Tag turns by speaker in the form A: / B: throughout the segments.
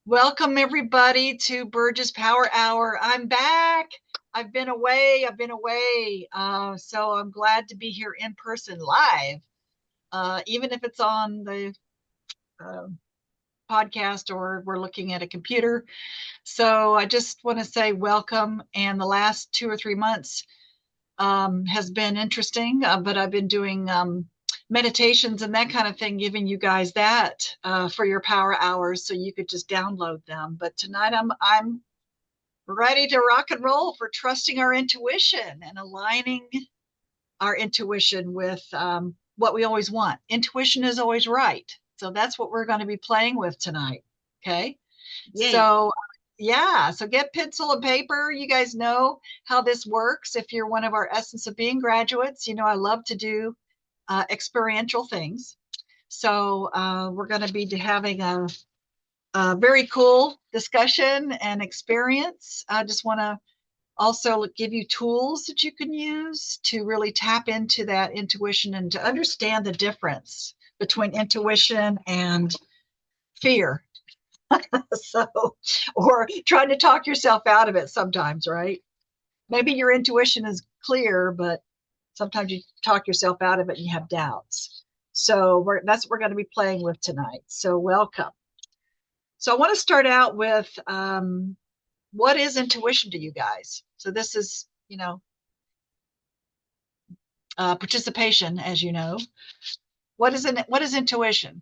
A: Welcome everybody to Burgess Power Hour. I'm back. I've been away. So I'm glad to be here in person live, even if it's on the uh, podcast or we're looking at a computer. So I just want to say welcome. And the last 2 or 3 months has been interesting, but I've been doing meditations and that kind of thing, giving you guys that for your power hours, so you could just download them. But tonight I'm ready to rock and roll for trusting our intuition and aligning our intuition with what we always want. Intuition is always right, so that's what we're going to be playing with tonight. Okay.
B: Yay.
A: So yeah, so get pencil and paper. You guys know how this works. If you're one of our Essence of Being graduates, you know I love to do experiential things. So we're going to be having a very cool discussion and experience. I just want to also give you tools that you can use to really tap into that intuition and to understand the difference between intuition and fear. So, or trying to talk yourself out of it sometimes, right? Maybe your intuition is clear, but sometimes you talk yourself out of it and you have doubts. So that's what we're going to be playing with tonight. So welcome. So I want to start out with what is intuition to you guys? So this is, participation, as you know. What is intuition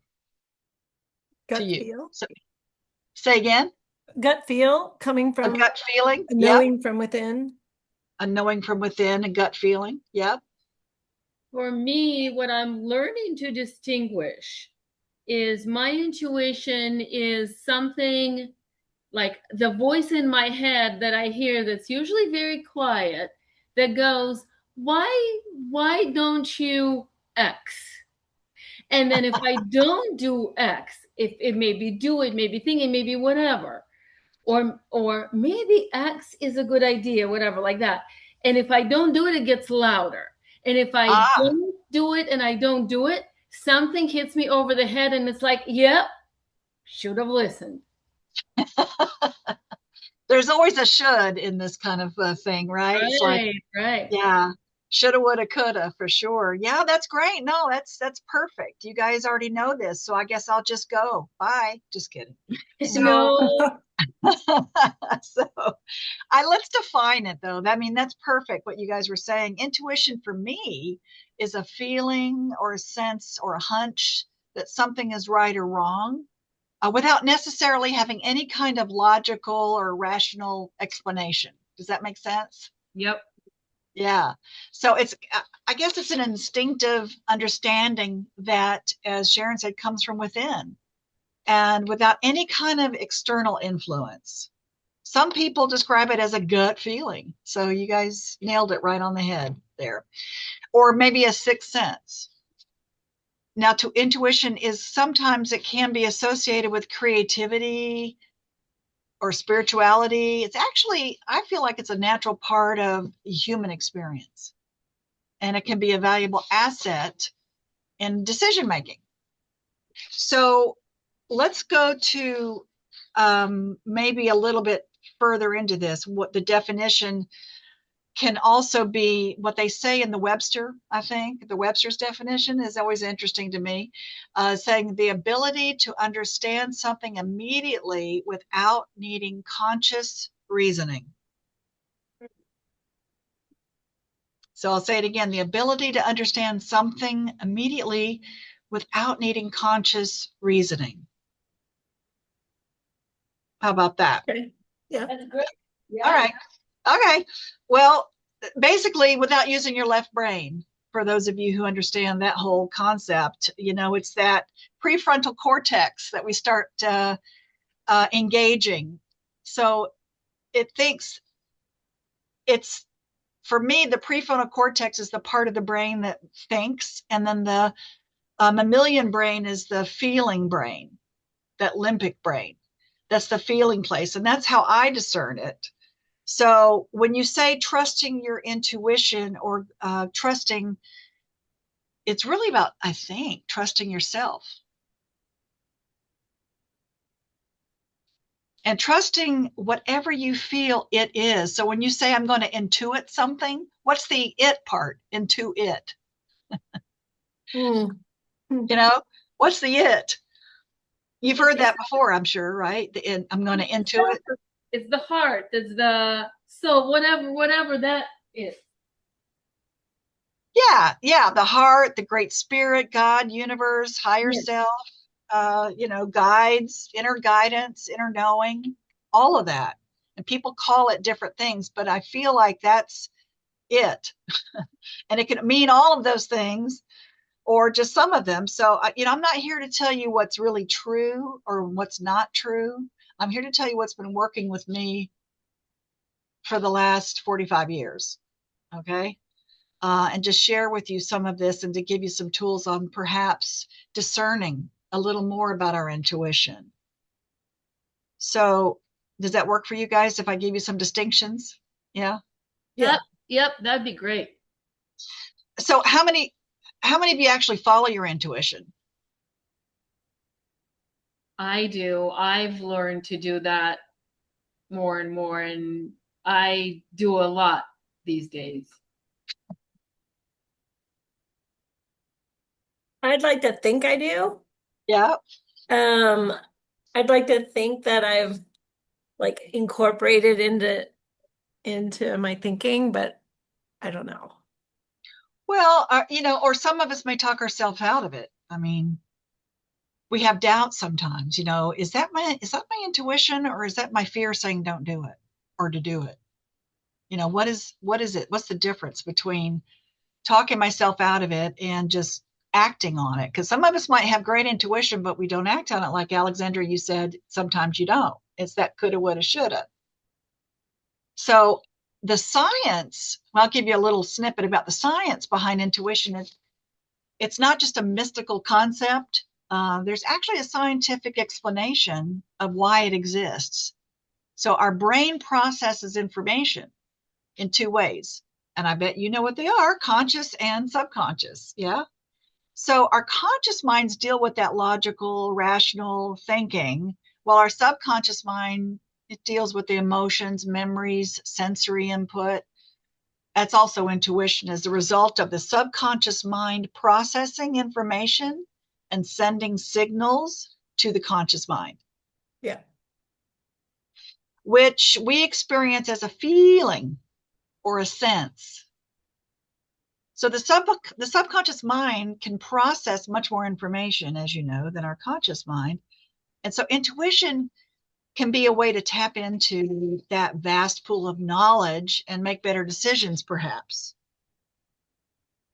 A: to
C: Gut
A: you?
C: feel.
A: So, say again.
C: Gut feel coming
A: A
C: from
A: gut feeling.
C: knowing from within.
A: A knowing from within, a gut feeling. Yep.
B: For me, what I'm learning to distinguish is my intuition is something like the voice in my head that I hear that's usually very quiet that goes, why don't you X? And then if I don't do X, if it may be do it, maybe thinking, maybe whatever, or maybe X is a good idea, whatever, like that. And if I don't do it, it gets louder. And if I don't do it and I don't do it, something hits me over the head and it's like, yep, should have listened.
A: There's always a should in this kind of thing, right? It's like,
B: Right.
A: yeah, shoulda, woulda, coulda, for sure. Yeah, that's great. No, that's perfect. You guys already know this, so I guess I'll just go. Bye. Just kidding. So,
B: No.
A: so let's define it though. I mean, that's perfect what you guys were saying. Intuition for me is a feeling or a sense or a hunch that something is right or wrong, without necessarily having any kind of logical or rational explanation. Does that make sense?
B: Yep.
A: Yeah. So I guess it's an instinctive understanding that, as Sharon said, comes from within and without any kind of external influence. Some people describe it as a gut feeling. So you guys nailed it right on the head there. Or maybe a sixth sense. Now, to intuition is sometimes it can be associated with creativity or spirituality. It's actually, I feel like it's a natural part of human experience. And it can be a valuable asset in decision making. So let's go to maybe a little bit further into this. What the definition can also be what they say in the Webster. I think the Webster's definition is always interesting to me, saying the ability to understand something immediately without needing conscious reasoning. So I'll say it again, the ability to understand something immediately without needing conscious reasoning. How about that?
C: Okay. Yeah.
B: That's great. Yeah.
A: All right. Okay. Well, basically, without using your left brain, for those of you who understand that whole concept, it's that prefrontal cortex that we start engaging. So it thinks it's, for me, the prefrontal cortex is the part of the brain that thinks, and then the mammalian brain is the feeling brain, that limbic brain. That's the feeling place. And that's how I discern it. So when you say trusting your intuition or trusting, it's really about, I think, trusting yourself. and trusting whatever you feel it is. So when you say, I'm going to intuit something, what's the it part? Intuit.
C: Mm. Mm.
A: You know, what's the it? You've heard that before, I'm sure, right? I'm going to intuit.
B: It's the heart. It's the so whatever that is.
A: Yeah, the heart, the great spirit, God, universe, higher
B: Yes.
A: self, guides, inner guidance, inner knowing, all of that. And people call it different things, but I feel like that's it. And it can mean all of those things or just some of them. So, I'm not here to tell you what's really true or what's not true. I'm here to tell you what's been working with me for the last 45 years. Okay. And just share with you some of this and to give you some tools on perhaps discerning a little more about our intuition. So, does that work for you guys if I give you some distinctions? Yeah.
C: Yeah.
B: Yep, that'd be great.
A: So, how many of you actually follow your intuition?
B: I do. I've learned to do that more and more, and I do a lot these days.
C: I'd like to think I do.
A: Yeah.
C: Um, I'd like to think that I've like incorporated into my thinking, but I don't know.
A: Well, or some of us may talk ourselves out of it. I mean, we have doubts sometimes. Is that my intuition or is that my fear saying don't do it or to do it? What is it? What's the difference between talking myself out of it and just acting on it? Because some of us might have great intuition, but we don't act on it. Like Alexandra, you said sometimes you don't. It's that coulda, woulda, shoulda. So the science, I'll give you a little snippet about the science behind intuition. It's not just a mystical concept. There's actually a scientific explanation of why it exists. So our brain processes information in two ways. And I bet you know what they are: conscious and subconscious. Yeah. So our conscious minds deal with that logical, rational thinking, while our subconscious mind, it deals with the emotions, memories, sensory input. That's also intuition as a result of the subconscious mind processing information and sending signals to the conscious mind,
C: Yeah.
A: which we experience as a feeling or a sense. So the subconscious mind can process much more information, as you know, than our conscious mind. And so intuition can be a way to tap into that vast pool of knowledge and make better decisions, perhaps.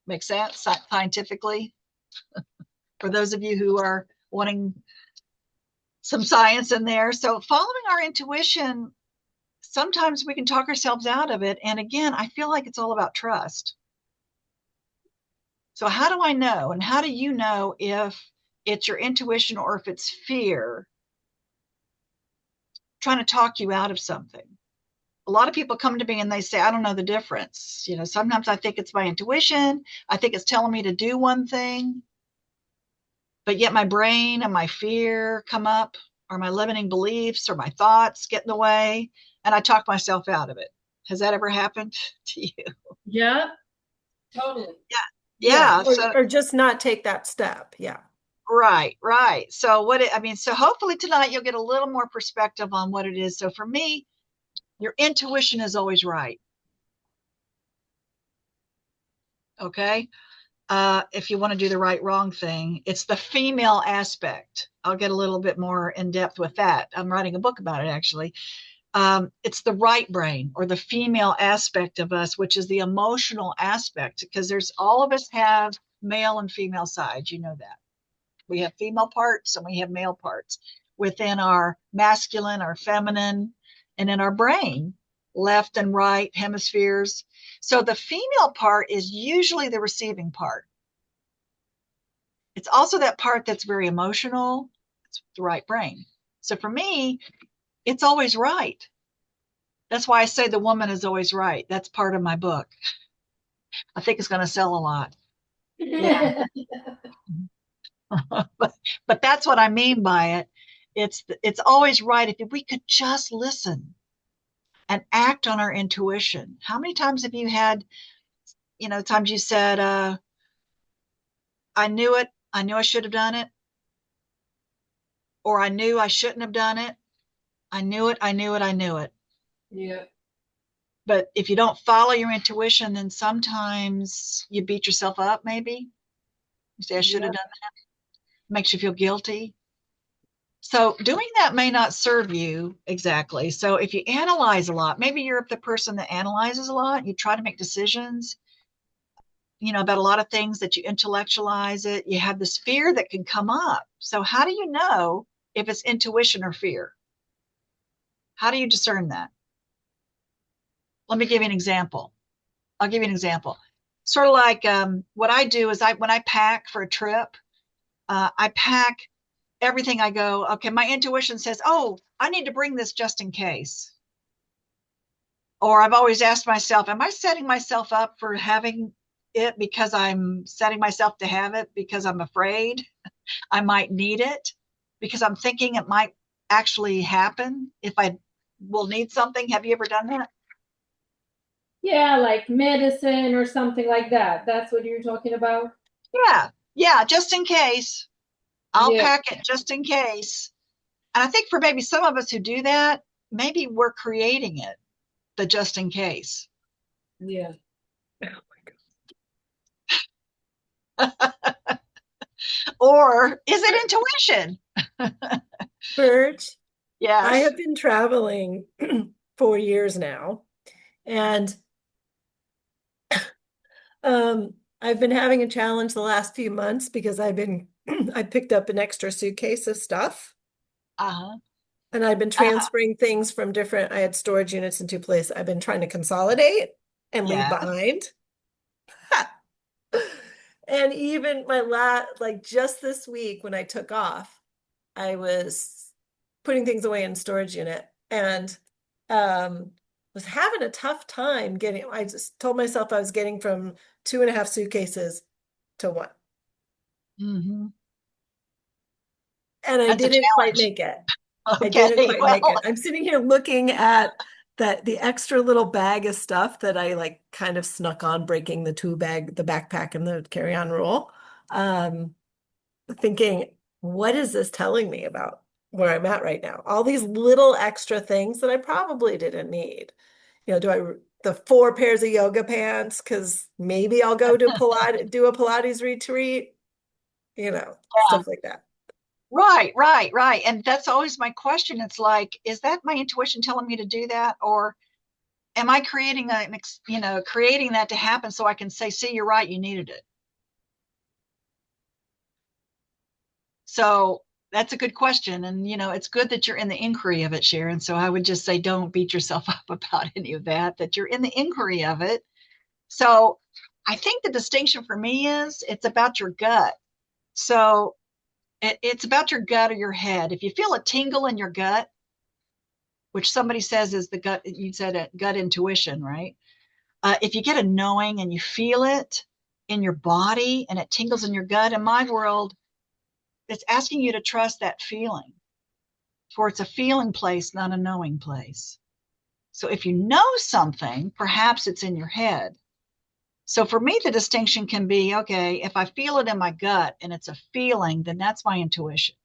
A: Make sense scientifically? For those of you who are wanting some science in there. So following our intuition, sometimes we can talk ourselves out of it. And again, I feel like it's all about trust. So how do I know? And how do you know if it's your intuition or if it's fear trying to talk you out of something? A lot of people come to me and they say, I don't know the difference. Sometimes I think it's my intuition. I think it's telling me to do one thing, but yet my brain and my fear come up, or my limiting beliefs or my thoughts get in the way, and I talk myself out of it. Has that ever happened to you?
B: Yeah, totally.
A: Yeah.
C: Yeah.
A: Yeah. So
C: Or just not take that step. Yeah.
A: right. So so hopefully tonight you'll get a little more perspective on what it is. So for me, your intuition is always right. Okay. If you want to do the right wrong thing, it's the female aspect. I'll get a little bit more in depth with that. I'm writing a book about it, actually. It's the right brain or the female aspect of us, which is the emotional aspect, because all of us have male and female sides. You know that. We have female parts and we have male parts within our masculine, our feminine, and in our brain, left and right hemispheres. So the female part is usually the receiving part. It's also that part that's very emotional. It's the right brain. So for me, it's always right. That's why I say the woman is always right. That's part of my book. I think it's going to sell a lot. Yeah. but that's what I mean by it. It's always right if we could just listen and act on our intuition. How many times have you had, times you said, I knew it, I knew I should have done it, or I knew I shouldn't have done it. I knew it, I knew it, I knew it.
B: Yeah.
A: But if you don't follow your intuition, then sometimes you beat yourself up, maybe. You say, I should have
B: Yeah.
A: done that. Makes you feel guilty. So doing that may not serve you exactly. So if you analyze a lot, maybe you're the person that analyzes a lot, you try to make decisions, about a lot of things that you intellectualize it, you have this fear that can come up. So how do you know if it's intuition or fear? How do you discern that? Let me give you an example. I'll give you an example. Sort of like what I do is when I pack for a trip, I pack everything. I go, okay, my intuition says, oh, I need to bring this just in case. Or I've always asked myself, am I setting myself up for having it because I'm setting myself to have it because I'm afraid I might need it, because I'm thinking it might actually happen if I will need something? Have you ever done that?
B: Yeah, like medicine or something like that. That's what you're talking about?
A: Yeah. Yeah. Just in case. I'll
B: Yeah.
A: pack it just in case. And I think for maybe some of us who do that, maybe we're creating it, the just in case.
B: Yeah.
A: Or is it intuition?
C: Birch, I
A: Yes.
C: have been traveling 4 years now, and I've been having a challenge the last few months because I picked up an extra suitcase of stuff,
A: Uh-huh.
C: and I've been
A: Uh-huh.
C: transferring things from I had storage units in two places. I've been trying to consolidate and leave
A: Yeah.
C: behind. And even like just this week when I took off, I was putting things away in storage unit and was having a tough time getting, I just told myself I was getting from 2.5 suitcases to one.
A: Hmm.
C: And I
A: That's a
C: didn't quite
A: challenge.
C: make it. I didn't
A: Okay.
C: quite make
A: Well,
C: it. I'm sitting here looking at the extra little bag of stuff that I like kind of snuck on breaking the backpack and the carry-on rule. Um, Thinking, what is this telling me about where I'm at right now? All these little extra things that I probably didn't need. The 4 pairs of yoga pants because maybe I'll go to do a Pilates retreat,
A: yeah.
C: stuff like that.
A: Right, right, right. And that's always my question. It's like, is that my intuition telling me to do that? Or am I creating creating that to happen so I can say, see, you're right, you needed it. So that's a good question. And, it's good that you're in the inquiry of it, Sharon. So I would just say, don't beat yourself up about any of that you're in the inquiry of it. So I think the distinction for me is it's about your gut. So it's about your gut or your head. If you feel a tingle in your gut, which somebody says is the gut, you said it, gut intuition, right? If you get a knowing and you feel it in your body and it tingles in your gut, in my world, it's asking you to trust that feeling, for it's a feeling place, not a knowing place. So if you know something, perhaps it's in your head. So for me, the distinction can be, okay, if I feel it in my gut and it's a feeling, then that's my intuition.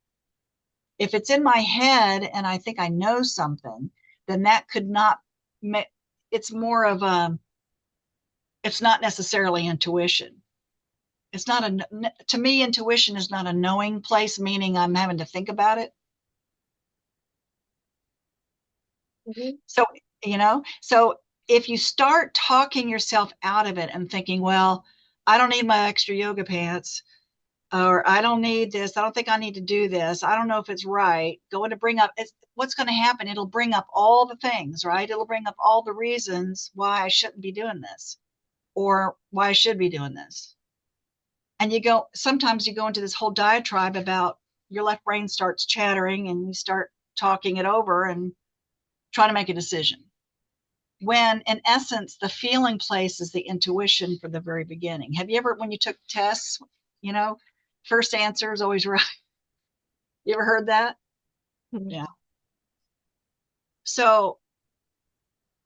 A: If it's in my head and I think I know something, then that could not, it's more of it's not necessarily intuition. It's not to me, intuition is not a knowing place, meaning I'm having to think about it.
C: Mhm.
A: So, so if you start talking yourself out of it and thinking, well, I don't need my extra yoga pants, or I don't need this, I don't think I need to do this, I don't know if it's right, going to bring up, what's going to happen? It'll bring up all the things, right? It'll bring up all the reasons why I shouldn't be doing this or why I should be doing this. And sometimes you go into this whole diatribe about your left brain starts chattering and you start talking it over and trying to make a decision. When in essence, the feeling place is the intuition from the very beginning. Have you ever, when you took tests, you know, first answer is always right? You ever heard that? Yeah. So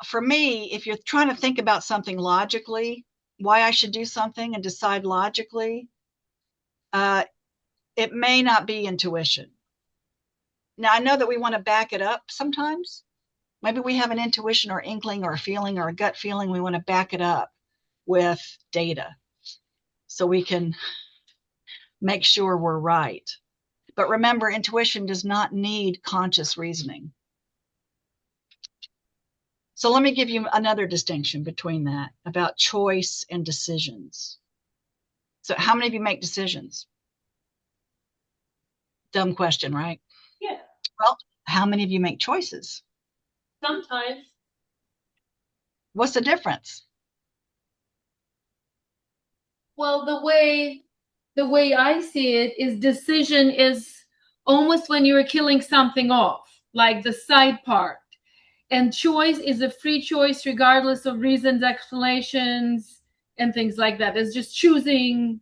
A: for me, if you're trying to think about something logically, why I should do something and decide logically, uh, it may not be intuition. Now, I know that we want to back it up sometimes. Maybe we have an intuition or inkling or a feeling or a gut feeling. We want to back it up with data so we can make sure we're right. But remember, intuition does not need conscious reasoning. So let me give you another distinction between that about choice and decisions. So how many of you make decisions? Dumb question, right?
B: Yeah.
A: Well, how many of you make choices?
B: Sometimes.
A: What's the difference?
B: Well, the way I see it is decision is almost when you're killing something off, like the side part. And choice is a free choice regardless of reasons, explanations, and things like that. It's just choosing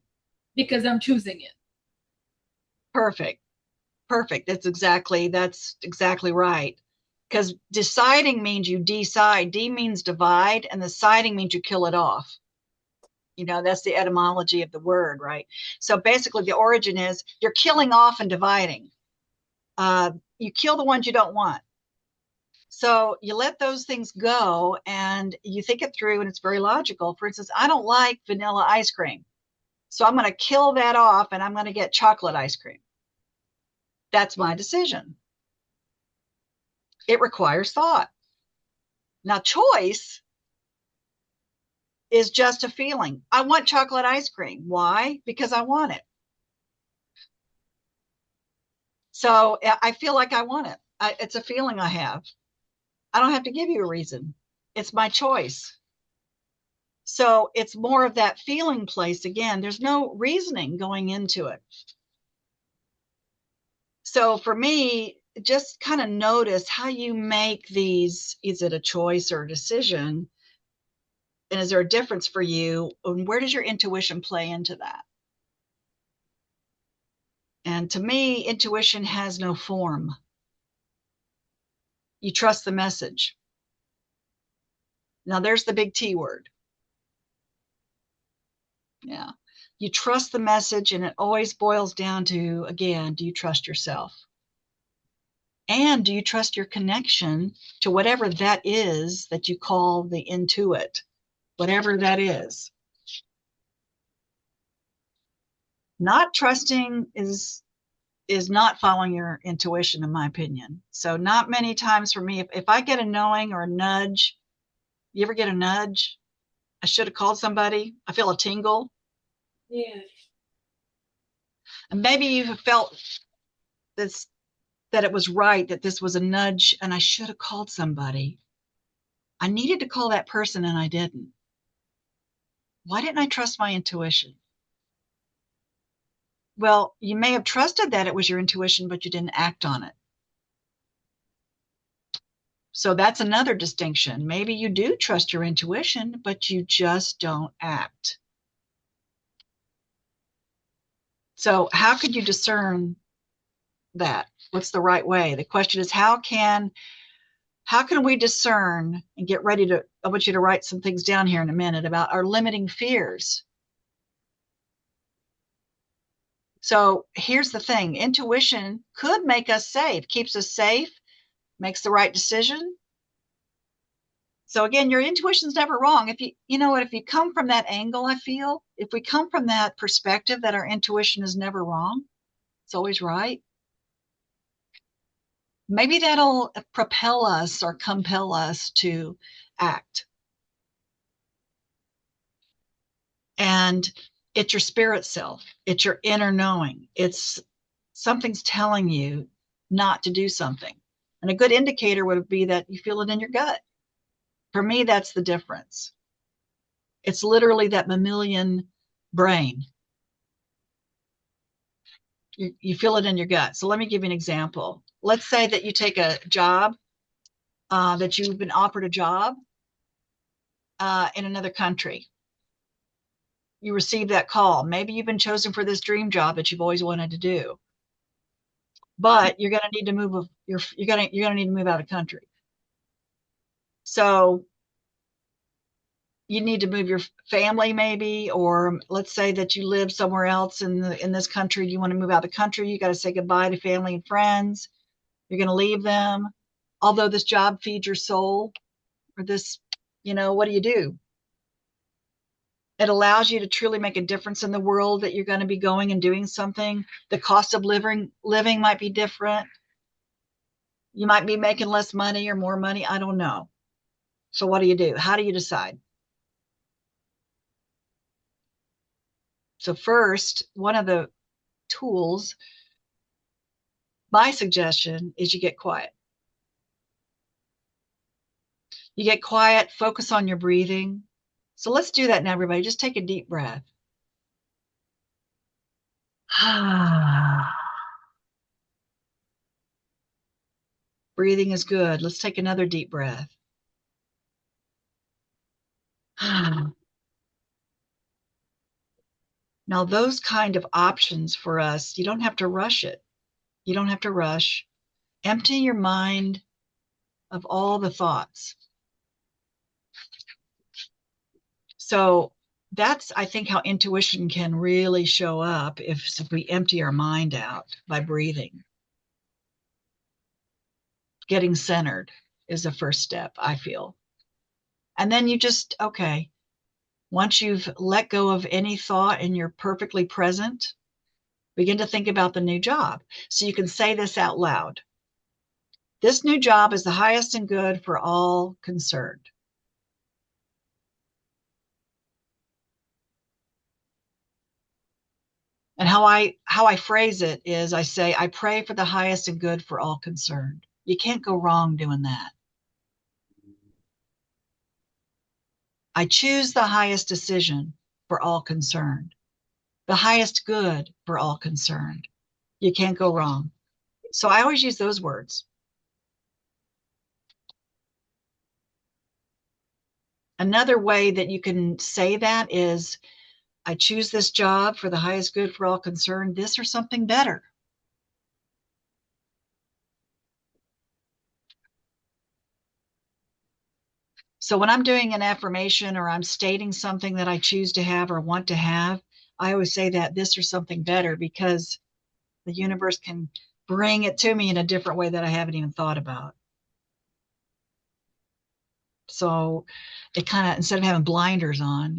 B: because I'm choosing it.
A: Perfect. Perfect. That's exactly right. Because deciding means you decide. D means divide, and the siding means you kill it off. That's the etymology of the word, right? So basically, the origin is you're killing off and dividing. You kill the ones you don't want. So you let those things go and you think it through, and it's very logical. For instance, I don't like vanilla ice cream. So I'm going to kill that off and I'm going to get chocolate ice cream. That's my decision. It requires thought. Now, choice is just a feeling. I want chocolate ice cream. Why? Because I want it. So I feel like I want it. It's a feeling I have. I don't have to give you a reason. It's my choice. So it's more of that feeling place again. There's no reasoning going into it. So for me, just kind of notice how you make these. Is it a choice or a decision? And is there a difference for you? And where does your intuition play into that? And to me, intuition has no form. You trust the message. Now, there's the big T word. Yeah. You trust the message, and it always boils down to, again, do you trust yourself? And do you trust your connection to whatever that is that you call the intuit, whatever that is? Not trusting is not following your intuition, in my opinion. So not many times for me, if I get a knowing or a nudge, you ever get a nudge? I should have called somebody. I feel a tingle.
B: Yeah.
A: And maybe you have felt this, that it was right, that this was a nudge and I should have called somebody. I needed to call that person and I didn't. Why didn't I trust my intuition? Well, you may have trusted that it was your intuition, but you didn't act on it. So that's another distinction. Maybe you do trust your intuition, but you just don't act. So how could you discern that? What's the right way? The question is, how can we discern and get ready to, I want you to write some things down here in a minute about our limiting fears. So here's the thing. Intuition could make us safe, keeps us safe, makes the right decision. So again, your intuition's never wrong. If you know what, if you come from that angle, I feel, if we come from that perspective that our intuition is never wrong, it's always right, maybe that'll propel us or compel us to act. And it's your spirit self, it's your inner knowing. It's something's telling you not to do something. And a good indicator would be that you feel it in your gut. For me, that's the difference. It's literally that mammalian brain. You feel it in your gut. So let me give you an example. Let's say that you take a job, that you've been offered a job in another country. You receive that call. Maybe you've been chosen for this dream job that you've always wanted to do. But you're going to need to you're gonna need to move out of the country. So you need to move your family maybe, or let's say that you live somewhere else in this country. You want to move out of the country. You got to say goodbye to family and friends. You're going to leave them. Although this job feeds your soul, or this, what do you do? It allows you to truly make a difference in the world that you're going to be going and doing something. The cost of living might be different. You might be making less money or more money. I don't know. So what do you do? How do you decide? So first, one of the tools, my suggestion is you get quiet. You get quiet, focus on your breathing. So let's do that now, everybody. Just take a deep breath. Breathing is good. Let's take another deep breath. Now, those kind of options for us, you don't have to rush it. You don't have to rush. Empty your mind of all the thoughts. So that's, I think, how intuition can really show up if we empty our mind out by breathing. Getting centered is the first step, I feel. And then you just, okay, once you've let go of any thought and you're perfectly present, begin to think about the new job. So you can say this out loud. This new job is the highest and good for all concerned. And how I phrase it is I say, I pray for the highest and good for all concerned. You can't go wrong doing that. I choose the highest decision for all concerned, the highest good for all concerned. You can't go wrong. So I always use those words. Another way that you can say that is, I choose this job for the highest good for all concerned, this or something better. So when I'm doing an affirmation or I'm stating something that I choose to have or want to have, I always say that this or something better, because the universe can bring it to me in a different way that I haven't even thought about. So it kind of, instead of having blinders on,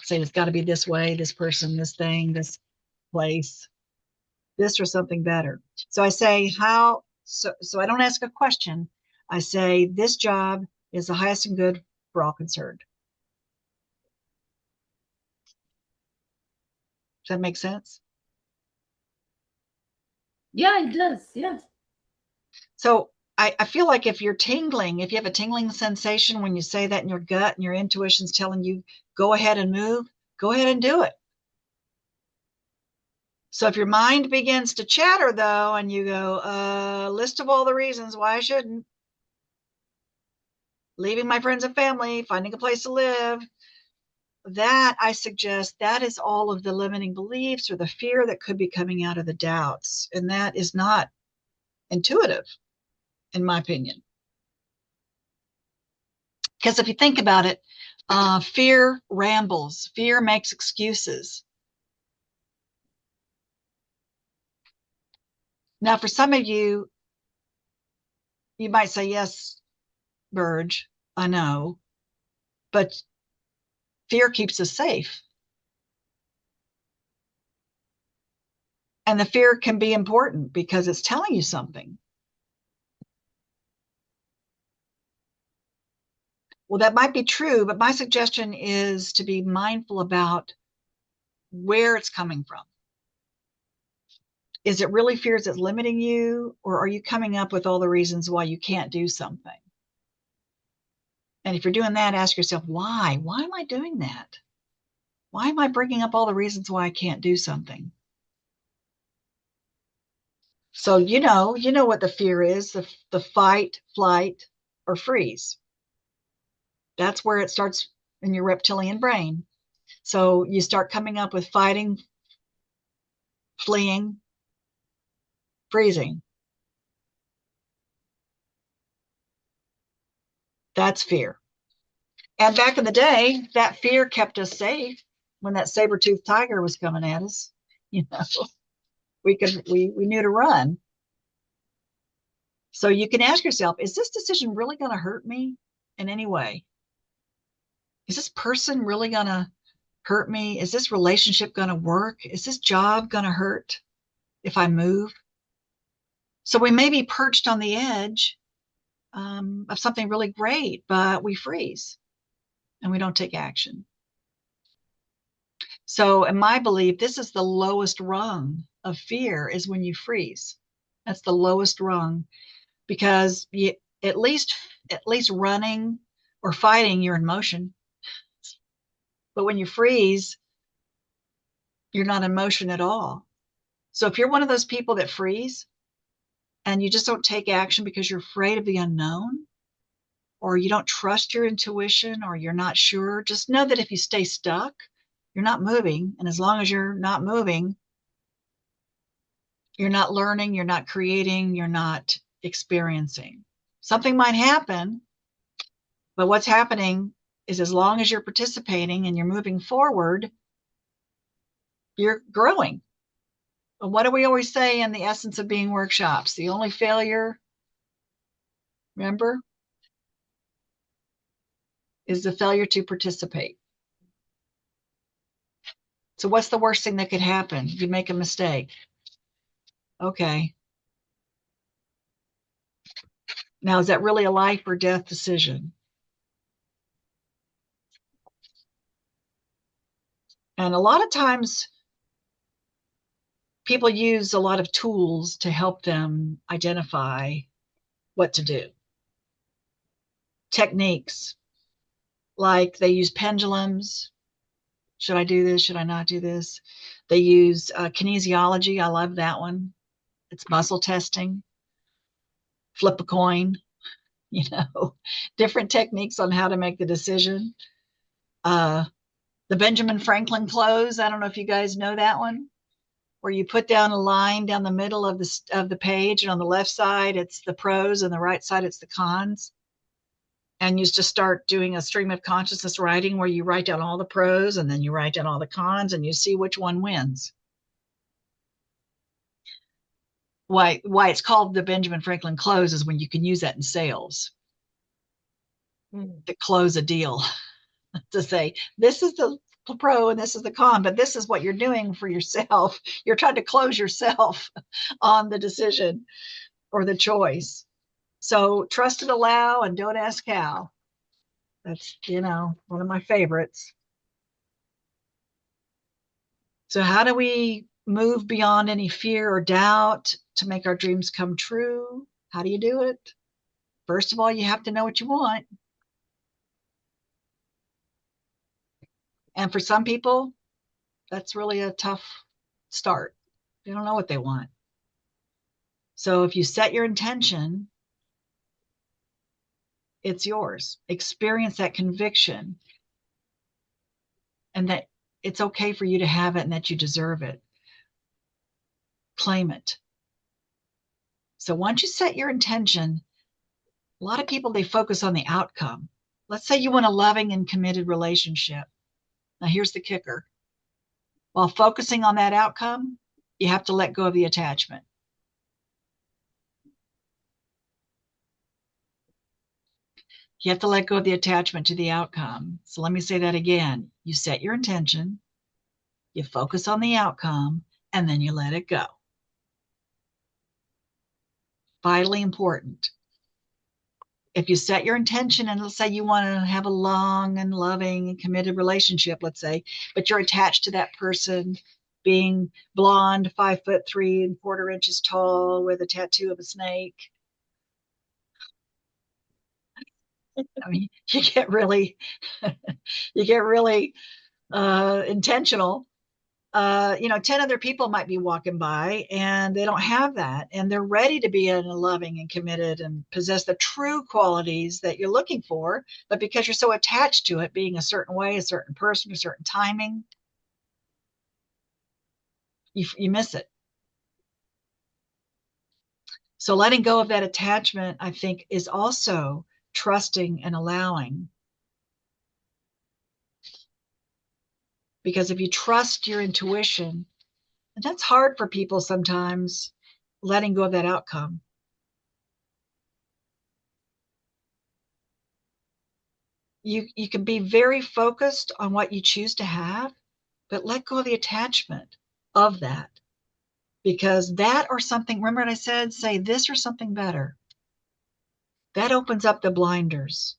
A: say it's got to be this way, this person, this thing, this place, this or something better. So I say so I don't ask a question. I say this job is the highest and good for all concerned. Does that make sense?
B: Yeah, it does. Yeah.
A: So I feel like if you're tingling, if you have a tingling sensation when you say that in your gut and your intuition's telling you, go ahead and move, go ahead and do it. So if your mind begins to chatter though, and you go, list of all the reasons why I shouldn't, leaving my friends and family, finding a place to live, that I suggest that is all of the limiting beliefs or the fear that could be coming out of the doubts. And that is not intuitive, in my opinion. Because if you think about it, fear rambles, fear makes excuses. Now, for some of you, you might say, yes, Burge, I know, but fear keeps us safe. And the fear can be important because it's telling you something. Well, that might be true, but my suggestion is to be mindful about where it's coming from. Is it really fears that's limiting you, or are you coming up with all the reasons why you can't do something? And if you're doing that, ask yourself, why? Why am I doing that? Why am I bringing up all the reasons why I can't do something? So you know what the fear is, the fight, flight, or freeze. That's where it starts in your reptilian brain. So you start coming up with fighting, fleeing, freezing. That's fear. And back in the day, that fear kept us safe when that saber-toothed tiger was coming at us. You know, we knew to run. So you can ask yourself, is this decision really going to hurt me in any way? Is this person really going to hurt me? Is this relationship going to work? Is this job going to hurt if I move? So we may be perched on the edge of something really great, but we freeze and we don't take action. So in my belief, this is the lowest rung of fear is when you freeze. That's the lowest rung because you, at least running or fighting, you're in motion. But when you freeze, you're not in motion at all. So if you're one of those people that freeze and you just don't take action because you're afraid of the unknown, or you don't trust your intuition, or you're not sure, just know that if you stay stuck, you're not moving. And as long as you're not moving, you're not learning, you're not creating, you're not experiencing. Something might happen, but what's happening is as long as you're participating and you're moving forward, you're growing. And what do we always say in the essence of being workshops? The only failure, remember, is the failure to participate. So what's the worst thing that could happen? You make a mistake. Okay. Now, is that really a life or death decision? And a lot of times people use a lot of tools to help them identify what to do. Techniques, like they use pendulums. Should I do this? Should I not do this? They use kinesiology. I love that one. It's muscle testing. Flip a coin, different techniques on how to make the decision. The Benjamin Franklin close. I don't know if you guys know that one, where you put down a line down the middle of the page, and on the left side it's the pros, and the right side it's the cons. And you just start doing a stream of consciousness writing where you write down all the pros and then you write down all the cons and you see which one wins. Why it's called the Benjamin Franklin close is when you can use that in sales to close a deal, to say, this is the pro and this is the con, but this is what you're doing for yourself. You're trying to close yourself on the decision or the choice. So trust and allow and don't ask how. That's, one of my favorites. So how do we move beyond any fear or doubt to make our dreams come true? How do you do it? First of all, you have to know what you want. And for some people, that's really a tough start. They don't know what they want. So if you set your intention, it's yours. Experience that conviction and that it's okay for you to have it and that you deserve it. Claim it. So once you set your intention, a lot of people, they focus on the outcome. Let's say you want a loving and committed relationship. Now here's the kicker. While focusing on that outcome, you have to let go of the attachment. You have to let go of the attachment to the outcome. So let me say that again. You set your intention, you focus on the outcome, and then you let it go. Vitally important. If you set your intention and let's say you want to have a long and loving and committed relationship, let's say, but you're attached to that person being blonde, 5'3" 1/4 inches tall with a tattoo of a snake. I mean, you get really intentional. 10 other people might be walking by and they don't have that. And they're ready to be in a loving and committed and possess the true qualities that you're looking for. But because you're so attached to it being a certain way, a certain person, a certain timing, you miss it. So letting go of that attachment, I think, is also trusting and allowing. Because if you trust your intuition, and that's hard for people sometimes, letting go of that outcome. You can be very focused on what you choose to have, but let go of the attachment of that. Because that or something, remember what I said, say this or something better. That opens up the blinders.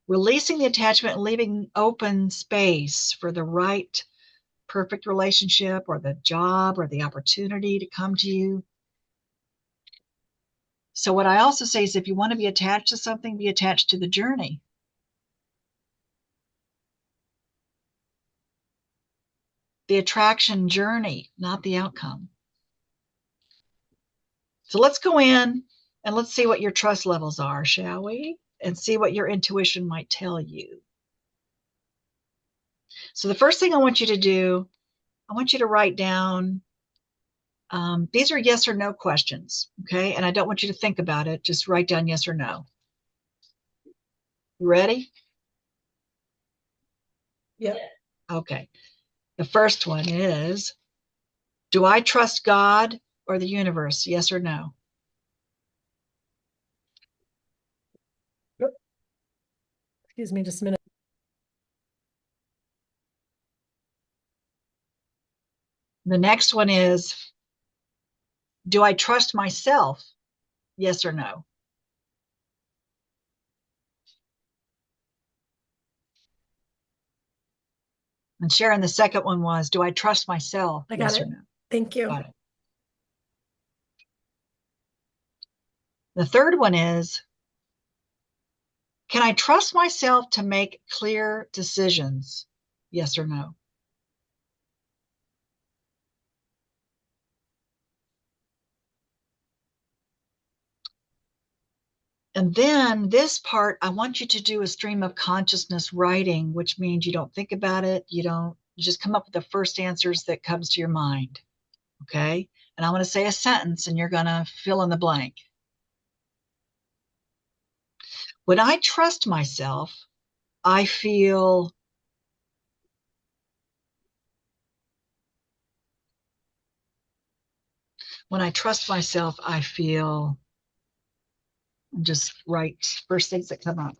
A: Releasing the attachment and leaving open space for the right, perfect relationship or the job or the opportunity to come to you. So what I also say is if you want to be attached to something, be attached to the journey. The attraction journey, not the outcome. So let's go in and let's see what your trust levels are, shall we? And see what your intuition might tell you. So the first thing I want you to do, I want you to write down, these are yes or no questions, okay? And I don't want you to think about it. Just write down yes or no. You ready?
C: Yeah.
A: Okay. The first one is, do I trust God or the universe? Yes or no?
C: Excuse me just a minute.
A: The next one is, do I trust myself? Yes or no? And Sharon, the second one was, do I trust myself?
C: I got
A: Yes
C: it.
A: or no?
C: Thank you.
A: Got it. The third one is, can I trust myself to make clear decisions? Yes or no? And then this part, I want you to do a stream of consciousness writing, which means you don't think about it. You just come up with the first answers that comes to your mind. Okay. And I'm going to say a sentence and you're going to fill in the blank. When I trust myself, I feel when I trust myself, I feel, just write first things that come up.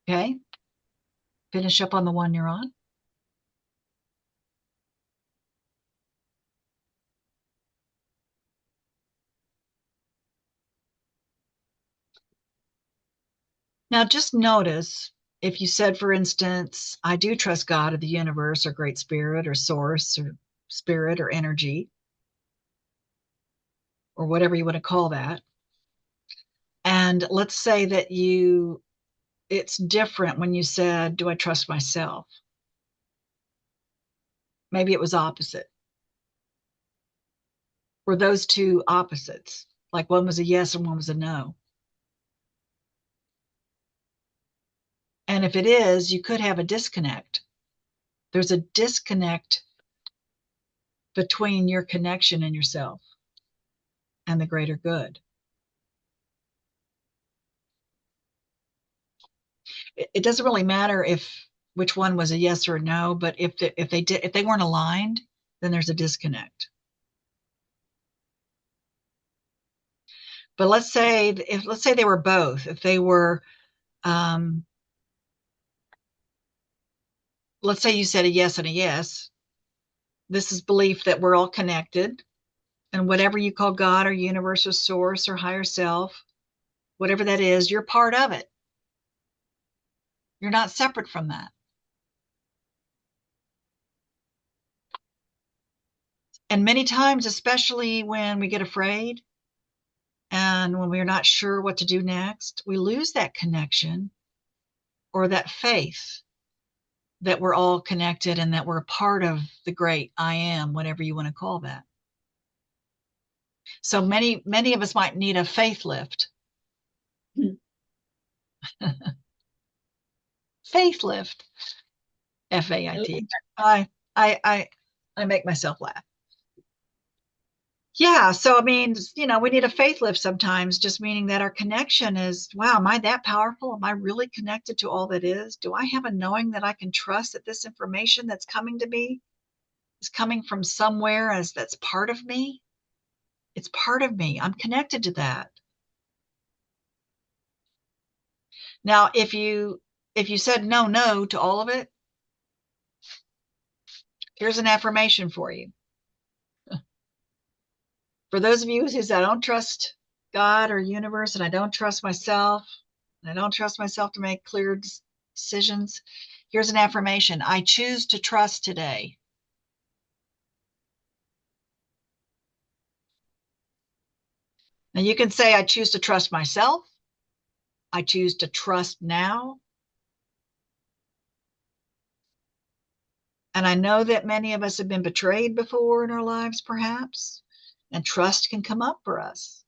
A: Okay. Finish up on the one you're on. Now, just notice if you said, for instance, I do trust God or the universe or great spirit or source or spirit or energy or whatever you want to call that. And let's say that it's different when you said, do I trust myself? Maybe it was opposite. Were those two opposites? Like one was a yes and one was a no. And if it is, you could have a disconnect. There's a disconnect between your connection and yourself and the greater good. It doesn't really matter which one was a yes or a no, but if they weren't aligned, then there's a disconnect. But let's say they were both. If they were, let's say you said a yes and a yes. This is belief that we're all connected, and whatever you call God or universe or source or higher self, whatever that is, you're part of it. You're not separate from that. And many times, especially when we get afraid and when we're not sure what to do next, we lose that connection or that faith that we're all connected and that we're a part of the great I am, whatever you want to call that. So many of us might need a faith lift. Faith lift. FAIT. I I make myself laugh. Yeah, so I mean, we need a faith lift sometimes, just meaning that our connection is, wow, am I that powerful? Am I really connected to all that is? Do I have a knowing that I can trust that this information that's coming to me is coming from somewhere as that's part of me? It's part of me. I'm connected to that. Now, if you said no to all of it, here's an affirmation for you. For those of you who says, I don't trust God or universe, and I don't trust myself, and I don't trust myself to make clear decisions, here's an affirmation. I choose to trust today. Now you can say, I choose to trust myself. I choose to trust now. And I know that many of us have been betrayed before in our lives, perhaps, and trust can come up for us.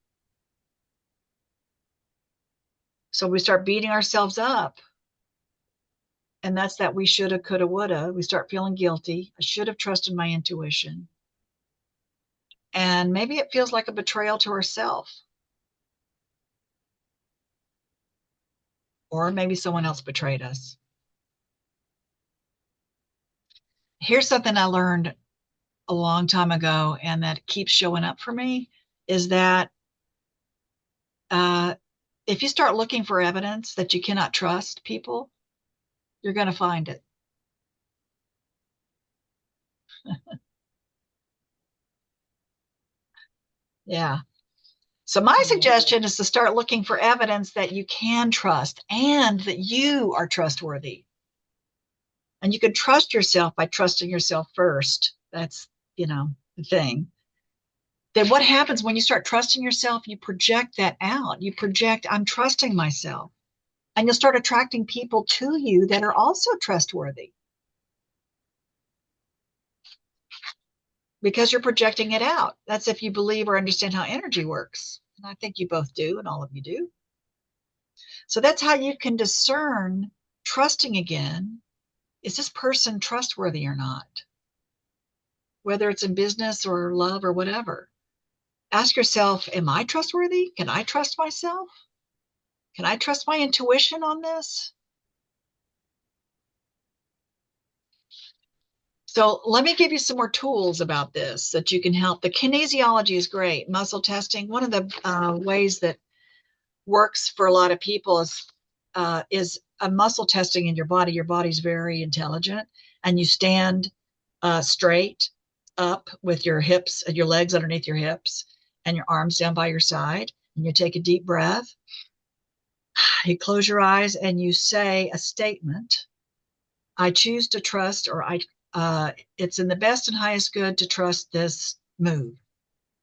A: So we start beating ourselves up. And that's that we shoulda, coulda, woulda. We start feeling guilty. I should have trusted my intuition. And maybe it feels like a betrayal to ourselves. Or maybe someone else betrayed us. Here's something I learned a long time ago, and that keeps showing up for me, is that if you start looking for evidence that you cannot trust people, you're going to find it. Yeah. So my suggestion is to start looking for evidence that you can trust and that you are trustworthy. And you can trust yourself by trusting yourself first. That's, the thing. Then what happens when you start trusting yourself? You project that out. You project, I'm trusting myself. And you'll start attracting people to you that are also trustworthy because you're projecting it out. That's if you believe or understand how energy works. And I think you both do, and all of you do. So that's how you can discern trusting again. Is this person trustworthy or not? Whether it's in business or love or whatever. Ask yourself, am I trustworthy? Can I trust myself? Can I trust my intuition on this? So let me give you some more tools about this that you can help. The kinesiology is great. Muscle testing. One of the ways that works for a lot of people is a muscle testing in your body. Your body's very intelligent, and you stand straight up with your hips and your legs underneath your hips and your arms down by your side. And you take a deep breath. You close your eyes and you say a statement. I choose to trust, or it's in the best and highest good to trust this move.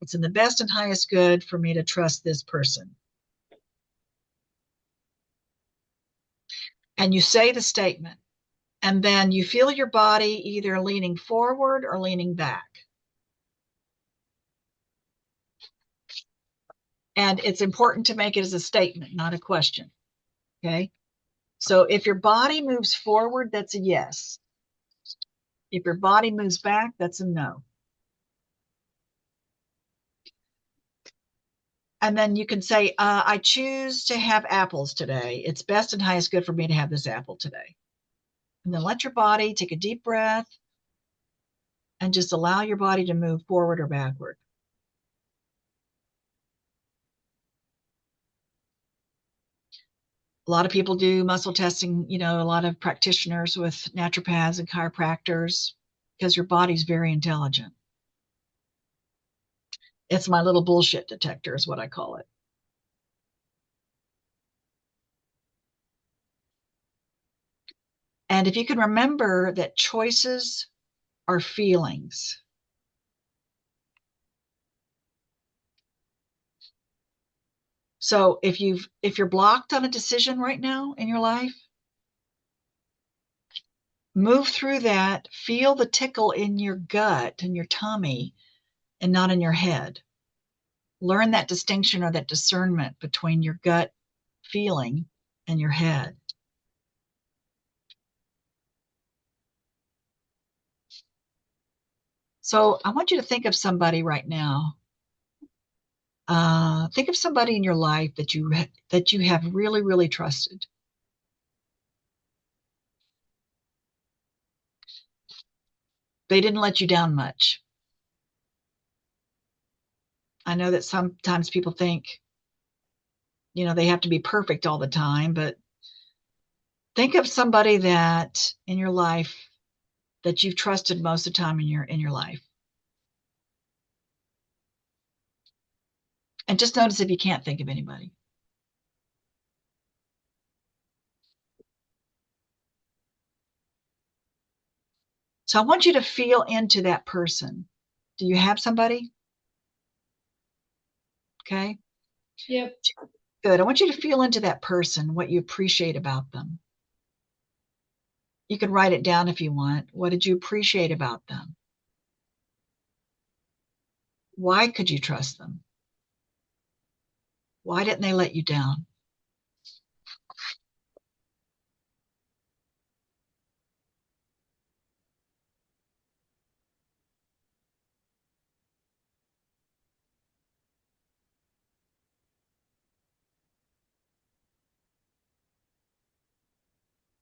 A: It's in the best and highest good for me to trust this person. And you say the statement, and then you feel your body either leaning forward or leaning back. And it's important to make it as a statement, not a question. Okay. So if your body moves forward, that's a yes. If your body moves back, that's a no. And then you can say, I choose to have apples today. It's best and highest good for me to have this apple today. And then let your body take a deep breath and just allow your body to move forward or backward. A lot of people do muscle testing, a lot of practitioners with naturopaths and chiropractors, because your body's very intelligent. It's my little bullshit detector is what I call it. And if you can remember that choices are feelings. So if you're blocked on a decision right now in your life, Move through that. Feel the tickle in your gut and your tummy and not in your head. Learn that distinction or that discernment between your gut feeling and your head. So I want you to think of somebody right now. Think of somebody in your life that you have really, really trusted. They didn't let you down much. I know that sometimes people think, they have to be perfect all the time, but think of somebody that in your life that you've trusted most of the time in your life. And just notice if you can't think of anybody. So I want you to feel into that person. Do you have somebody? Okay.
B: Yep.
A: Good. I want you to feel into that person, what you appreciate about them. You can write it down if you want. What did you appreciate about them? Why could you trust them? Why didn't they let you down?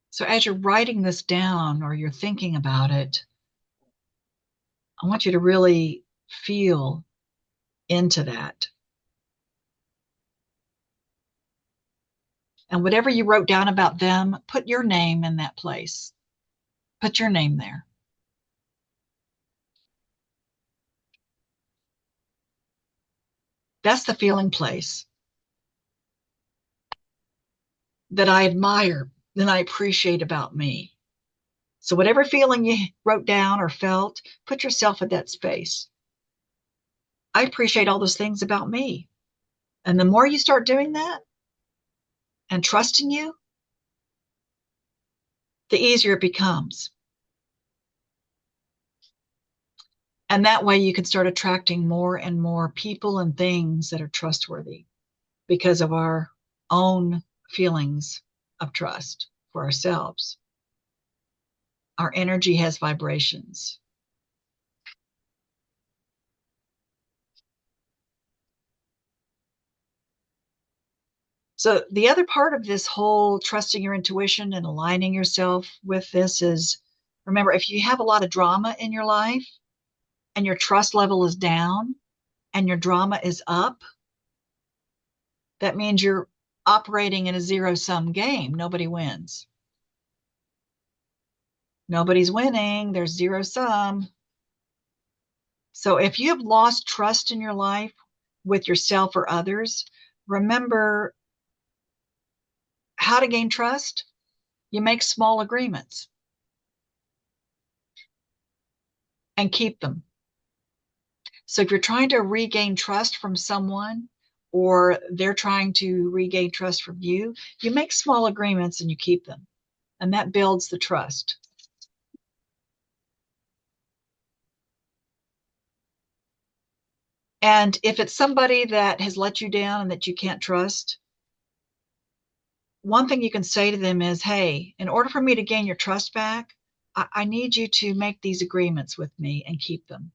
A: So as you're writing this down or you're thinking about it, I want you to really feel into that. And whatever you wrote down about them, put your name in that place. Put your name there. That's the feeling place that I admire and I appreciate about me. So whatever feeling you wrote down or felt, put yourself in that space. I appreciate all those things about me. And the more you start doing that and trusting you, the easier it becomes. And that way you can start attracting more and more people and things that are trustworthy because of our own feelings of trust for ourselves. Our energy has vibrations. So the other part of this whole trusting your intuition and aligning yourself with this is, remember, if you have a lot of drama in your life and your trust level is down and your drama is up, that means you're operating in a zero-sum game. Nobody wins. Nobody's winning. There's zero sum. So if you have lost trust in your life with yourself or others, remember how to gain trust. You make small agreements and keep them. So if you're trying to regain trust from someone or they're trying to regain trust from you, you make small agreements and you keep them. And that builds the trust. And if it's somebody that has let you down and that you can't trust, one thing you can say to them is, hey, in order for me to gain your trust back, I need you to make these agreements with me and keep them.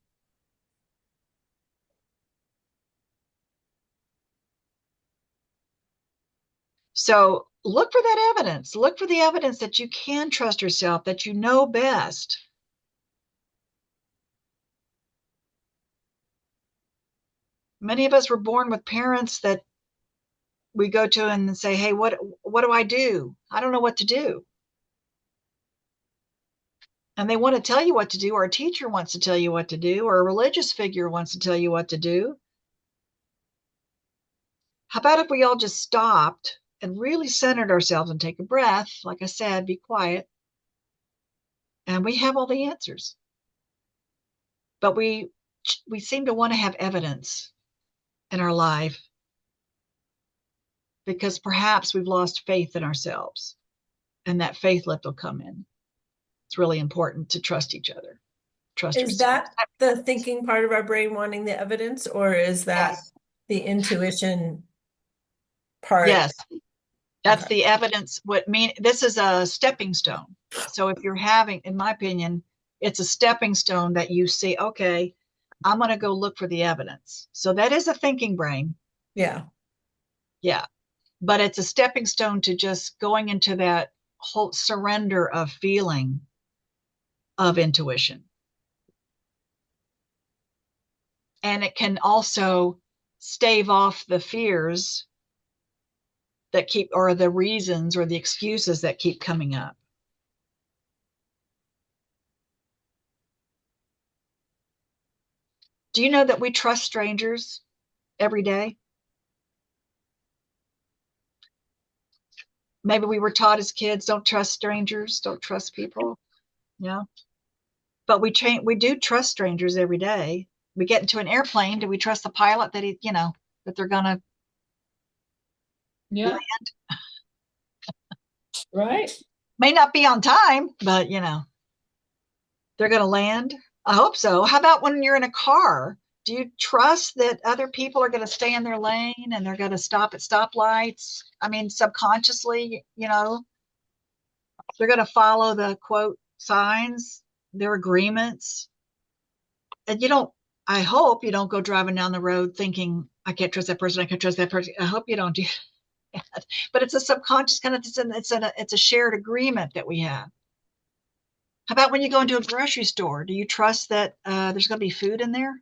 A: So look for that evidence. Look for the evidence that you can trust yourself, that you know best. Many of us were born with parents that we go to and say, hey, what do I do? I don't know what to do. And they want to tell you what to do, or a teacher wants to tell you what to do, or a religious figure wants to tell you what to do. How about if we all just stopped and really centered ourselves and take a breath? Like I said, be quiet. And we have all the answers. But we seem to want to have evidence in our life because perhaps we've lost faith in ourselves, and that faith lift will come in. It's really important to trust each other, trust
C: Is
A: yourself.
C: that the thinking part of our brain wanting the evidence, or is that
A: Yes.
C: the intuition part?
A: Yes. That's
C: Okay.
A: the evidence. This is a stepping stone. So if you're having, in my opinion, it's a stepping stone that you see, okay, I'm going to go look for the evidence. So that is a thinking brain.
C: Yeah.
A: Yeah. But it's a stepping stone to just going into that whole surrender of feeling of intuition. And it can also stave off the fears that keep, or the reasons or the excuses that keep coming up. Do you know that we trust strangers every day? Maybe we were taught as kids, don't trust strangers, don't trust people. Yeah. But we do trust strangers every day. We get into an airplane, do we trust the pilot that that they're gonna
B: Yeah. Right.
A: may not be on time, but they're gonna land? I hope so. How about when you're in a car? Do you trust that other people are going to stay in their lane and they're going to stop at stoplights? I mean, subconsciously, they're going to follow the quote signs, their agreements. And I hope you don't go driving down the road thinking, I can't trust that person. I can't trust that person. I hope you don't do that. But it's a subconscious kind of, it's a shared agreement that we have. How about when you go into a grocery store? Do you trust that there's going to be food in there?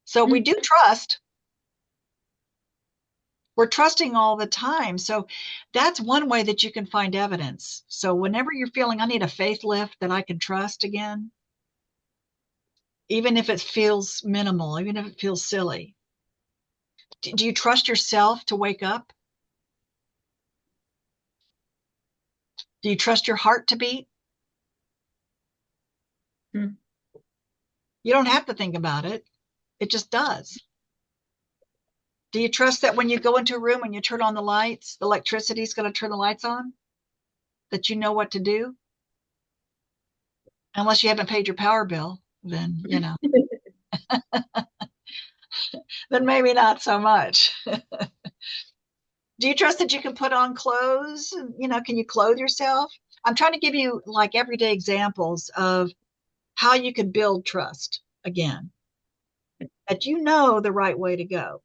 A: So we do trust. We're trusting all the time. So that's one way that you can find evidence. So whenever you're feeling, I need a faith lift that I can trust again, even if it feels minimal, even if it feels silly. Do you trust yourself to wake up? Do you trust your heart to beat?
B: Hmm.
A: You don't have to think about it. It just does. Do you trust that when you go into a room and you turn on the lights, the electricity is going to turn the lights on? That you know what to do? Unless you haven't paid your power bill, then then maybe not so much. Do you trust that you can put on clothes? Can you clothe yourself? I'm trying to give you like everyday examples of how you can build trust again, that you know the right way to go.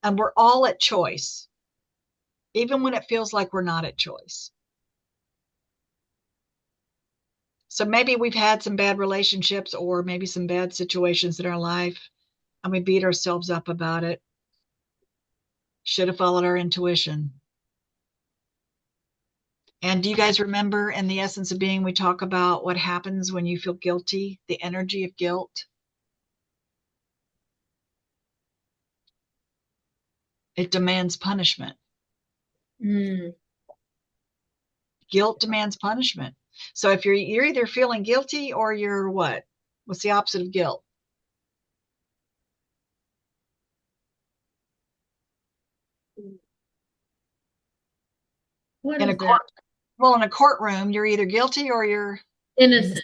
A: And we're all at choice, even when it feels like we're not at choice. So maybe we've had some bad relationships or maybe some bad situations in our life and we beat ourselves up about it. Should have followed our intuition. And do you guys remember in the essence of being, we talk about what happens when you feel guilty, the energy of guilt? It demands punishment.
B: Mm.
A: Guilt demands punishment. So if you're either feeling guilty or you're what? What's the opposite of guilt?
B: What
A: In a
B: is that?
A: court, well, in a courtroom, you're either guilty or you're,
B: Innocent.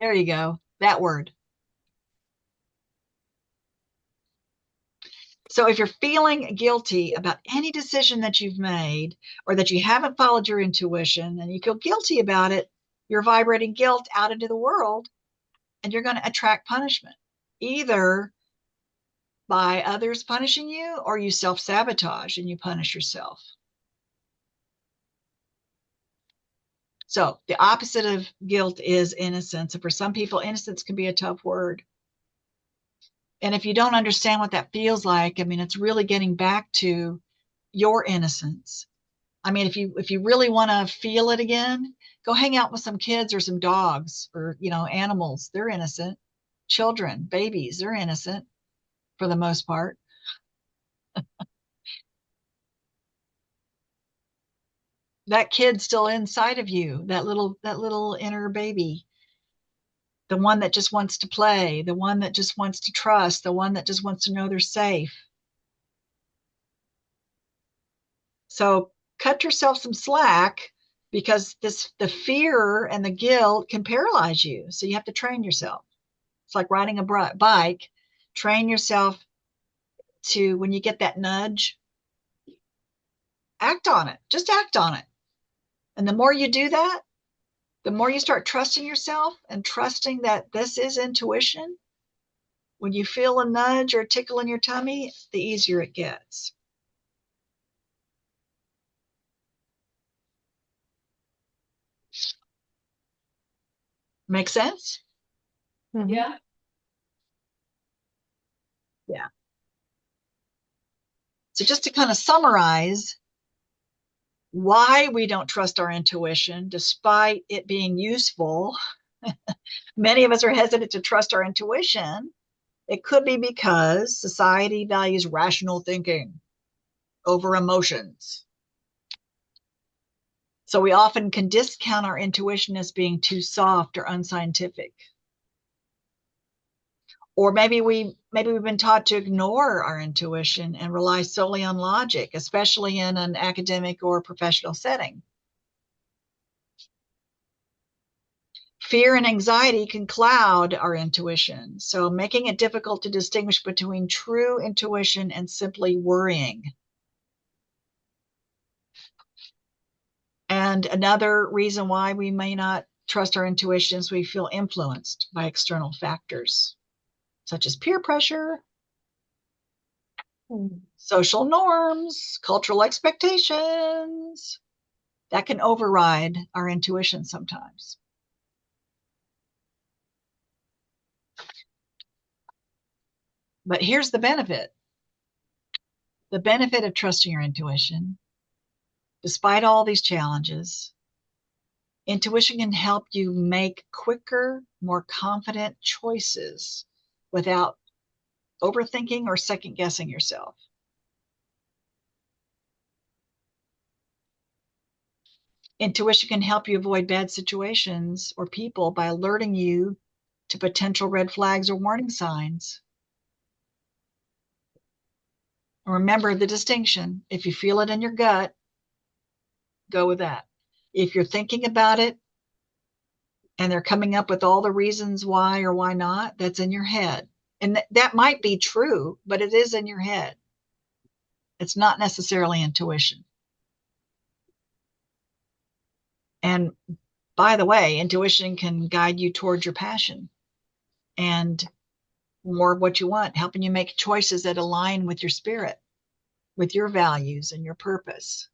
A: there you go, that word. So if you're feeling guilty about any decision that you've made or that you haven't followed your intuition and you feel guilty about it, you're vibrating guilt out into the world and you're going to attract punishment, either by others punishing you or you self-sabotage and you punish yourself. So the opposite of guilt is innocence. And for some people, innocence can be a tough word. And if you don't understand what that feels like, I mean, it's really getting back to your innocence. I mean, if you really want to feel it again, go hang out with some kids or some dogs or, animals. They're innocent. Children, babies, they're innocent for the most part. That kid's still inside of you, that little inner baby, the one that just wants to play, the one that just wants to trust, the one that just wants to know they're safe. So cut yourself some slack because the fear and the guilt can paralyze you. So you have to train yourself. It's like riding a bike. Train yourself to, when you get that nudge, act on it. Just act on it. And the more you do that, the more you start trusting yourself and trusting that this is intuition. When you feel a nudge or a tickle in your tummy, the easier it gets. Make sense?
B: Yeah.
A: Yeah. So just to kind of summarize why we don't trust our intuition, despite it being useful, many of us are hesitant to trust our intuition. It could be because society values rational thinking over emotions. So we often can discount our intuition as being too soft or unscientific. Or maybe we've been taught to ignore our intuition and rely solely on logic, especially in an academic or professional setting. Fear and anxiety can cloud our intuition, so making it difficult to distinguish between true intuition and simply worrying. And another reason why we may not trust our intuition is we feel influenced by external factors, such as peer pressure, social norms, cultural expectations. That can override our intuition sometimes. But here's the benefit. The benefit of trusting your intuition, despite all these challenges, intuition can help you make quicker, more confident choices without overthinking or second guessing yourself. Intuition can help you avoid bad situations or people by alerting you to potential red flags or warning signs. Remember the distinction. If you feel it in your gut, go with that. If you're thinking about it and they're coming up with all the reasons why or why not, that's in your head. And that might be true, but it is in your head. It's not necessarily intuition. And by the way, intuition can guide you towards your passion and more of what you want, helping you make choices that align with your spirit, with your values and your purpose.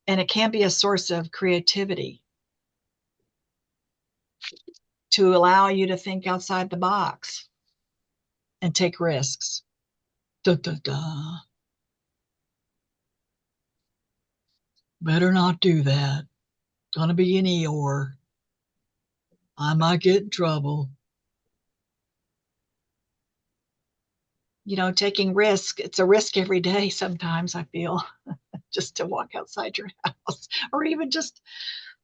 A: And it can be a source of creativity to allow you to think outside the box and take risks. Da, da, da. Better not do that. Gonna be an Eeyore. I might get in trouble. Taking risk, it's a risk every day sometimes, I feel, just to walk outside your house or even just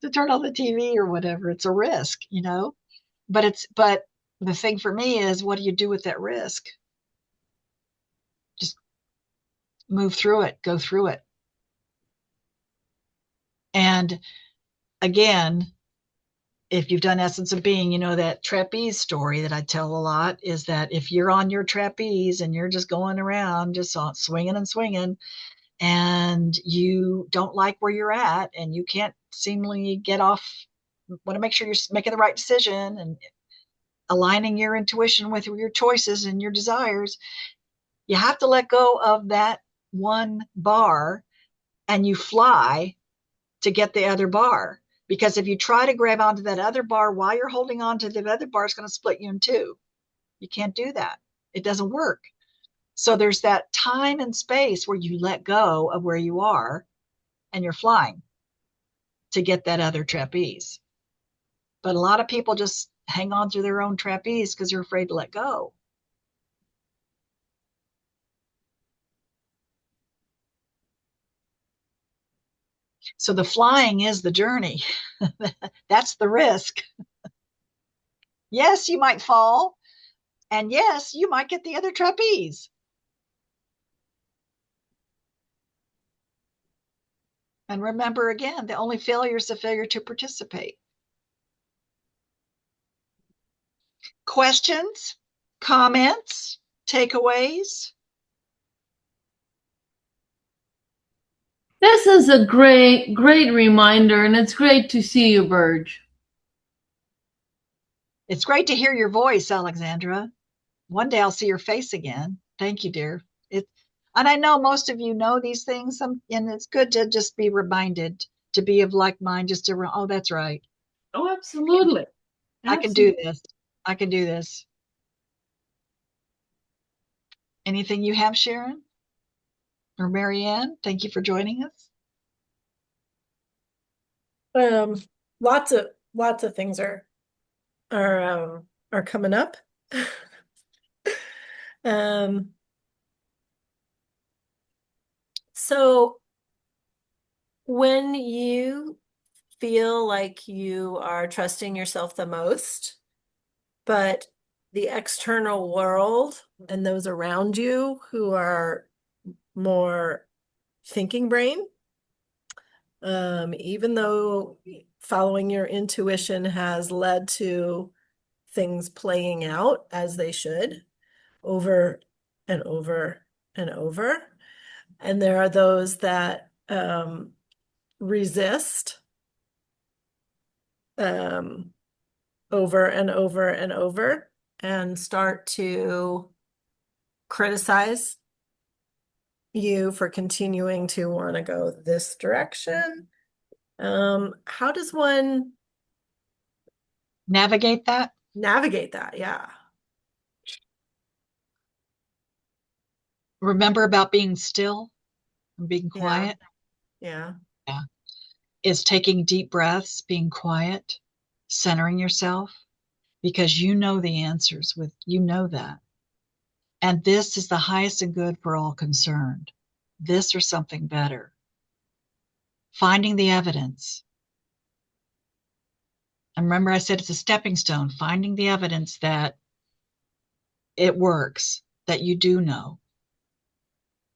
A: to turn on the TV or whatever. It's a risk. But the thing for me is, what do you do with that risk? Just move through it, go through it. And again, if you've done Essence of Being, that trapeze story that I tell a lot is that if you're on your trapeze and you're just going around, just swinging and swinging, and you don't like where you're at and you can't seemingly get off, want to make sure you're making the right decision and aligning your intuition with your choices and your desires, you have to let go of that one bar and you fly to get the other bar. Because if you try to grab onto that other bar while you're holding on to the other bar, it's going to split you in two. You can't do that. It doesn't work. So there's that time and space where you let go of where you are and you're flying to get that other trapeze. But a lot of people just hang on to their own trapeze because they're afraid to let go. So the flying is the journey. That's the risk. Yes, you might fall. And yes, you might get the other trapeze. And remember again, the only failure is the failure to participate. Questions, comments, takeaways?
B: This is a great, great reminder, and it's great to see you, Burge.
A: It's great to hear your voice, Alexandra. One day I'll see your face again. Thank you, dear. And I know most of you know these things, and it's good to just be reminded to be of like mind, just to, oh, that's right.
B: Oh, absolutely.
A: I can do this. I can do this. Anything you have, Sharon or Marianne? Thank you for joining us.
C: Lots of things are coming up. So when you feel like you are trusting yourself the most, but the external world and those around you who are more thinking brain, even though following your intuition has led to things playing out as they should over and over and over. And there are those that resist over and over and over and start to criticize you for continuing to want to go this direction. How does one
A: navigate that?
C: Navigate that, yeah.
A: Remember about being still and being quiet?
C: Yeah.
A: Yeah. Is taking deep breaths, being quiet, centering yourself, because you know the answers you know that. And this is the highest and good for all concerned. This or something better. Finding the evidence. And remember, I said it's a stepping stone, finding the evidence that it works, that you do know,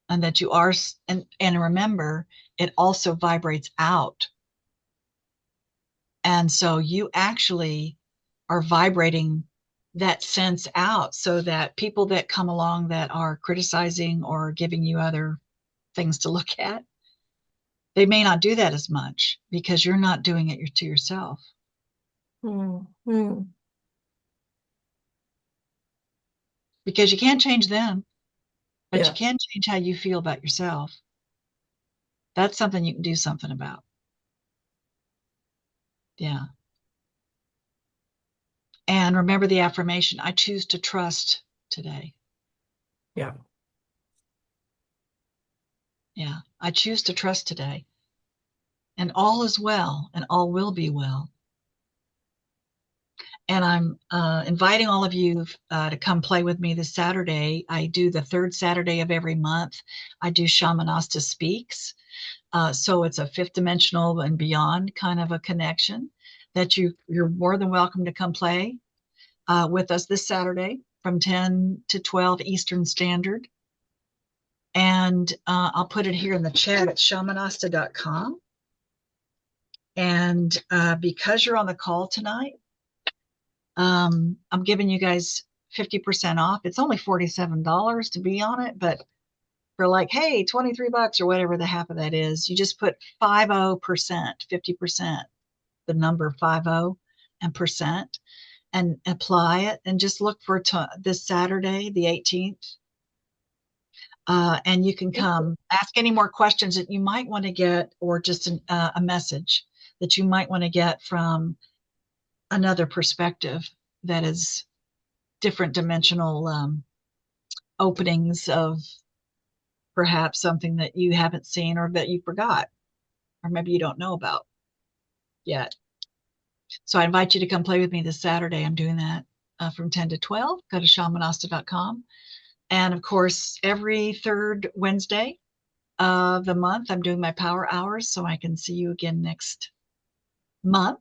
A: and that you are, and remember, it also vibrates out. And so you actually are vibrating that sense out so that people that come along that are criticizing or giving you other things to look at, they may not do that as much because you're not doing it to yourself.
C: Mm-hmm.
A: Because you can't change them, but
C: Yeah.
A: you can change how you feel about yourself. That's something you can do something about. Yeah. And remember the affirmation, I choose to trust today.
C: Yeah.
A: Yeah. I choose to trust today. And all is well, and all will be well. And I'm inviting all of you to come play with me this Saturday. I do the third Saturday of every month. I do Shamanasta Speaks. So it's a fifth dimensional and beyond kind of a connection that you're more than welcome to come play with us this Saturday from 10 to 12 Eastern Standard. And I'll put it here in the chat at shamanasta.com. And because you're on the call tonight, I'm giving you guys 50% off. It's only $47 to be on it, but for like, hey, $23 or whatever the half of that is, you just put 50%, the number 50 and percent, and apply it, and just look for this Saturday, the 18th. And you can come ask any more questions that you might want to get, or just a message that you might want to get from another perspective that is different dimensional openings of perhaps something that you haven't seen or that you forgot, or maybe you don't know about yet. So I invite you to come play with me this Saturday. I'm doing that from 10 to 12. Go to shamanasta.com. And of course, every third Wednesday of the month, I'm doing my power hours, so I can see you again next month.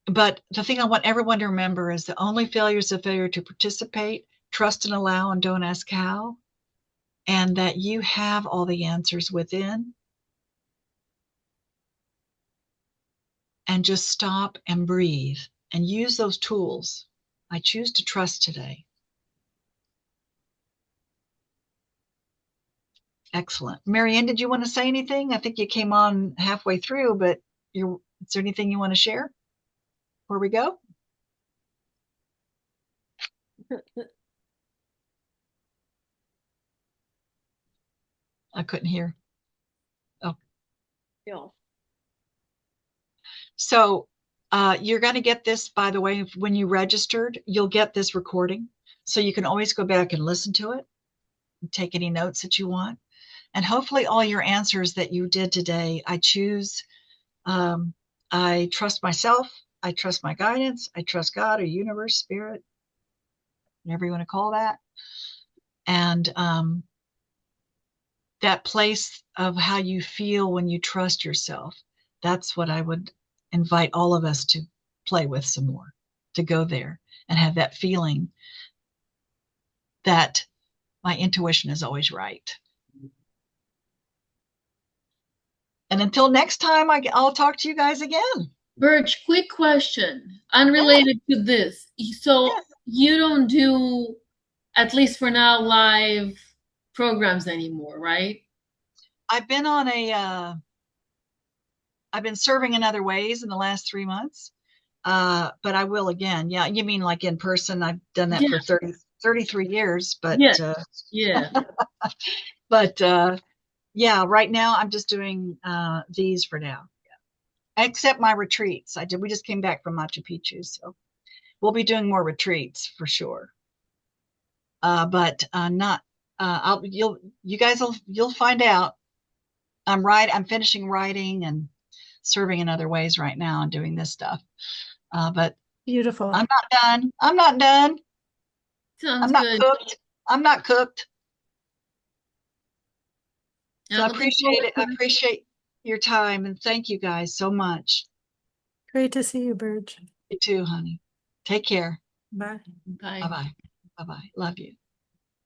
A: But the thing I want everyone to remember is the only failure is a failure to participate, trust and allow, and don't ask how. And that you have all the answers within. and just stop and breathe and use those tools. I choose to trust today. Excellent. Marianne, did you want to say anything? I think you came on halfway through, but is there anything you want to share before we go? I couldn't hear. Oh.
B: Yeah.
A: So you're going to get this, by the way, when you registered, you'll get this recording. So you can always go back and listen to it and take any notes that you want. And hopefully all your answers that you did today, I choose, I trust myself, I trust my guidance, I trust God or universe, spirit, whatever you want to call that. And that place of how you feel when you trust yourself, that's what I would invite all of us to play with some more, to go there and have that feeling that my intuition is always right. And until next time, I'll talk to you guys again.
B: Birch, quick question, unrelated to this. So
A: Yes.
B: you don't do, at least for now, live programs anymore, right?
A: I've been I've been serving in other ways in the last 3 months. But I will again. Yeah, you mean like in person? I've done that for 33 years, but
B: Yes. Yeah.
A: but yeah, right now I'm just doing these for now. Yeah. Except my retreats. We just came back from Machu Picchu, so we'll be doing more retreats for sure. But not you'll find out. I'm finishing writing and serving in other ways right now and doing this stuff. But
C: Beautiful.
A: I'm not done. I'm not done.
B: Sounds
A: I'm not
B: good.
A: cooked. I'm not cooked. So I
B: I'm looking
A: appreciate
B: forward
A: it.
B: to
A: I
B: it.
A: appreciate your time and thank you guys so much.
C: Great to see you, Birch.
A: You too, honey. Take care.
C: Bye.
B: Bye.
A: Bye bye. Bye bye. Love you.